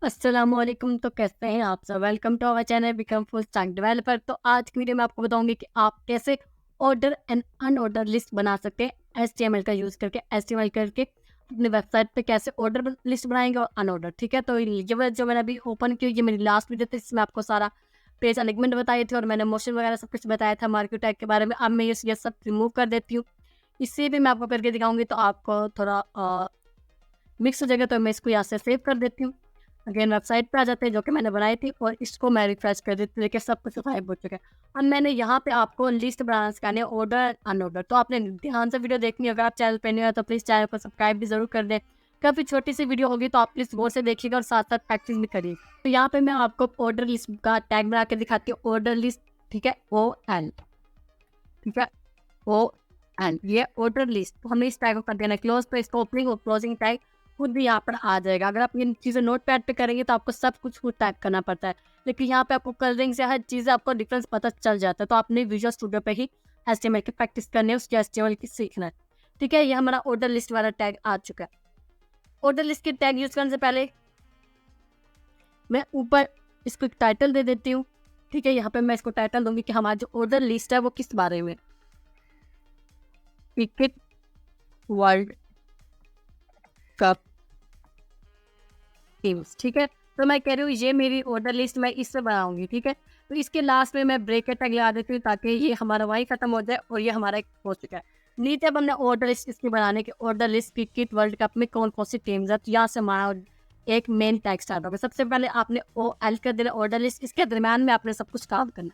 अस्सलामुअलैकुम। तो कैसे हैं आप सब? Welcome to our channel become full stack developer. तो आज की वीडियो में आपको बताऊंगी कि आप कैसे ऑर्डर एंड अनऑर्डर लिस्ट बना सकते हैं एचटीएमएल का यूज़ करके। एचटीएमएल करके अपनी वेबसाइट पे कैसे ऑर्डर लिस्ट बनाएंगे और अनऑर्डर। ठीक है, तो ये जो मैंने अभी ओपन की, ये मेरी लास्ट वीडियो थी, इसमें आपको सारा पेज अलिग्नमेंट बताई थी और मैंने मोशन वगैरह सब कुछ बताया था मार्केट टैग के बारे में। अब मैं ये सब रिमूव कर देती हूँ। इससे भी मैं आपको करके दिखाऊंगी, तो आपको थोड़ा मिक्स हो जाएगा। तो मैं इसको यहाँ से सेव कर देती हूँ। अगेन वेबसाइट पे आ जाते हैं जो कि मैंने बनाई थी, और इसको मैं रिफ्रेश कर देती हूँ। देखिए सब कुछ गायब हो चुका है। अब मैंने यहाँ पे आपको लिस्ट बनाना सिखानी है, ऑर्डर अनऑर्डर। तो आपने ध्यान से वीडियो देखनी है। अगर आप चैनल पे नहीं हो तो प्लीज़ चैनल को सब्सक्राइब भी जरूर कर दें। काफ़ी छोटी सी वीडियो होगी, तो आप प्लीज़ गौर से देखिएगा और साथ साथ प्रैक्टिस भी करिए। तो यहाँ पे मैं आपको ऑर्डर लिस्ट का टैग बना के दिखाती हूँ। ऑर्डर लिस्ट, ठीक है, OL, ठीक है, OL, ये ऑर्डर लिस्ट। तो हमें इस टैग को कर देना क्लोज। तो इसको ओपनिंग और क्लोजिंग टैग खुद भी यहाँ पर आ जाएगा। अगर आप ये चीज़ें नोट पैड पे करेंगे तो आपको सब कुछ खुद टाइप करना पड़ता है, लेकिन यहाँ पे आपको कलरिंग से हर चीज़ आपको डिफरेंस पता चल जाता है। तो आपने विजुअल स्टूडियो पे ही एचटीएमएल की प्रैक्टिस करनी है, उसके एचटीएमएल की सीखना है। ठीक है, ये हमारा ऑर्डर लिस्ट वाला टैग आ चुका है। ऑर्डर लिस्ट के टैग यूज़ करने से पहले मैं ऊपर इसको एक टाइटल दे देती हूँ। ठीक है, यहाँ पे मैं इसको टाइटल दूंगी कि हमारा जो ऑर्डर लिस्ट है वो किस बारे में, क्रिकेट वर्ल्ड कप टीम्स। ठीक है, तो मैं कह रही हूँ ये मेरी ऑर्डर लिस्ट मैं इससे बनाऊंगी। ठीक है, तो इसके लास्ट में मैं ब्रेकेट टैग लगा देती हूँ ताकि ये हमारा वहीं खत्म हो जाए, और ये हमारा एक हो चुका है। नीचे अब हमने ऑर्डर लिस्ट इसकी बनाने की, order list cricket world cup में कौन कौन सी टीम्स है, तो यहाँ से हमारा एक मेन टैग स्टार्ट होगा। सबसे पहले आपने OL कर देना ऑर्डर लिस्ट, इसके दरम्यान में आपने सब कुछ काम करना।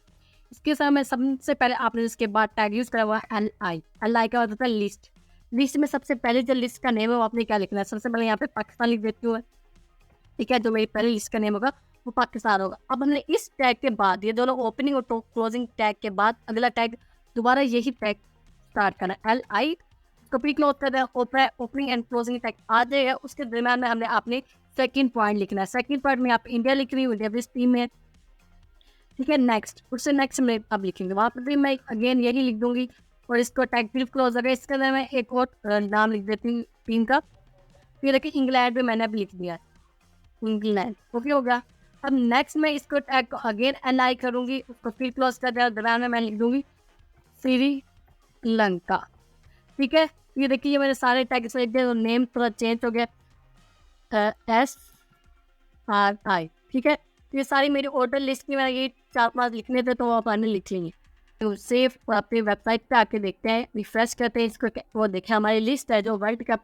इसके समय सबसे पहले आपने इसके बाद टैग यूज करा हुआ है LI। LI का मतलब लिस्ट। लिस्ट में सबसे पहले जो लिस्ट का नेम है वो आपने क्या लिखना है। सबसे पहले यहाँ पे पाकिस्तान लिख देती हूँ। ठीक है, जो मेरी पहली लिस्ट का नेम होगा वो पाकिस्तान होगा। अब हमने इस टैग के बाद, ये दोनों ओपनिंग और क्लोजिंग टैग के बाद, अगला टैग दोबारा यही टैग स्टार्ट करना है LI। कभी क्लोज कर देना, ओपनिंग एंड क्लोजिंग टैग आ जाएगा। उसके दरम्यान में हमने अपने सेकंड पॉइंट लिखना है। सेकंड पॉइंट में आप इंडिया लिख रही हूँ, इंडिया विद टीम में। ठीक है, नेक्स्ट, उससे नेक्स्ट में अब लिखेंगे, वहाँ पर भी मैं अगेन यही लिख दूंगी। और इसको टैग फिर क्लोज हो गया। इसके अंदर मैं एक और नाम लिख देती हूँ टीम का। फिर देखिए इंग्लैंड भी मैंने अब लिख दिया है, इंग्लैंड। ओके हो गया। अब नेक्स्ट में इसको टैग को अगेन LI करूंगी, उसको फिर क्लोज कर दिया। दरम्यान में मैं लिख दूंगी श्रीलंका। ठीक है, ये देखिए ये मेरे सारे टैग इसमें लिख दिए। नेम थोड़ा चेंज हो गया, SRI। ठीक है, तो ये सारी मेरी ऑर्डर लिस्ट की, मैं ये 4-5 लिखने थे तो आप आने लिख लेंगे। तो सेव अपनी वेबसाइट पे आके देखते हैं, रिफ्रेश करते हैं इसको, वो देखें हमारी लिस्ट है जो वर्ल्ड कप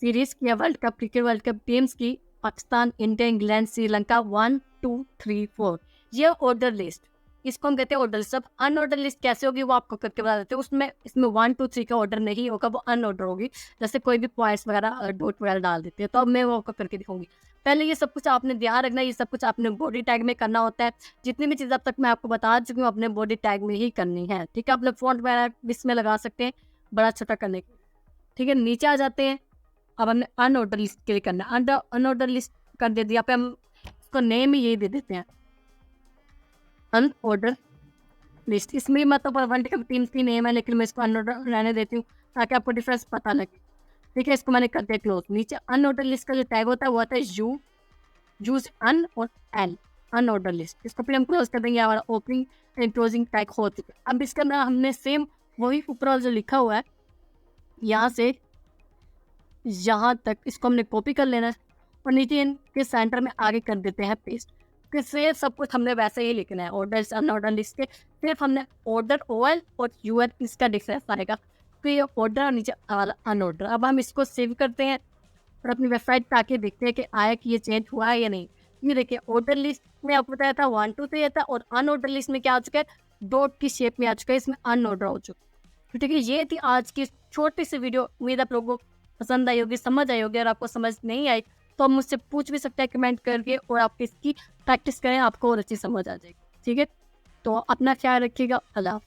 सीरीज़ की है, world cup cricket world cup teams की। पाकिस्तान, इंडिया, इंग्लैंड, श्रीलंका, 1 2 3 4, ये ऑर्डर लिस्ट। इसको हम कहते हैं ऑर्डर लिस्ट। अब अनऑर्डर लिस्ट कैसे होगी वो आपको करके बता देते हैं। उसमें इसमें 1 2 3 का ऑर्डर नहीं होगा, वो अनऑर्डर होगी। जैसे कोई भी पॉइंट्स वगैरह डॉट वगैरह डाल देते हैं, तो अब मैं वो आपको करके दिखाऊंगी। पहले ये सब कुछ आपने ध्यान रखना है, ये सब कुछ आपने बॉडी टैग में करना होता है। जितनी भी चीज़ अब तक मैं आपको बता चुकी हूँ अपने बॉडी टैग में ही करनी है। ठीक है, आप लोग फॉन्ट वगैरह इसमें लगा सकते हैं बड़ा छोटा करने के। ठीक है, नीचे आ जाते हैं। अब हमने अनऑर्डर लिस्ट के लिए करना है। अनऑर्डर लिस्ट कर दे दिया, पे हम इसको नेम ही यही दे देते हैं, अनऑर्डर लिस्ट। इसमें मतलब वर्ल्ड कप टीम्स की नेम है, लेकिन मैं इसको अनऑर्डर रहने देती हूँ ताकि आपको डिफरेंस पता लगे। ठीक है, इसको मैंने कर दिया क्लोज। नीचे अनऑर्डर लिस्ट का जो टैग होता है वो आता है यूज अन और L, अनऑर्डर लिस्ट। इसको फिर हम क्लोज कर देंगे। हमारा ओपनिंग एंड क्लोजिंग टैग हो चुका है। अब इसके अंदर हमने सेम वही ऊपर जो लिखा हुआ है यहाँ से यहाँ तक, इसको हमने कॉपी कर लेना है और नीचे इनके सेंटर में आगे कर देते हैं पेस्ट। फिर सब कुछ हमने वैसे ही लिखना है ऑर्डर अनऑर्डर लिस्ट के। सिर्फ हमने ऑर्डर OL और UL इसका डिफरेंस आएगा, तो ये ऑर्डर और नीचे अनऑर्डर। अब हम इसको सेव करते हैं और अपनी वेबसाइट पे आके देखते हैं कि आया कि ये चेंज हुआ है या नहीं। ये देखिए ऑर्डर लिस्ट में आपको बताया था 1 2 3 था, और अनऑर्डर लिस्ट में क्या आ चुका है, डॉट की शेप में आ चुका है, इसमें अनऑर्डर हो चुका है। ठीक है, ये थी आज की छोटी सी वीडियो। उम्मीद आप लोगों को पसंद आई होगी, समझ आई होगी। और आपको समझ नहीं आई तो आप मुझसे पूछ भी सकते हैं कमेंट करके, और आप इसकी प्रैक्टिस करें, आपको और अच्छी समझ आ जाएगी। ठीक है, तो अपना ख्याल रखिएगा। अल्लाह।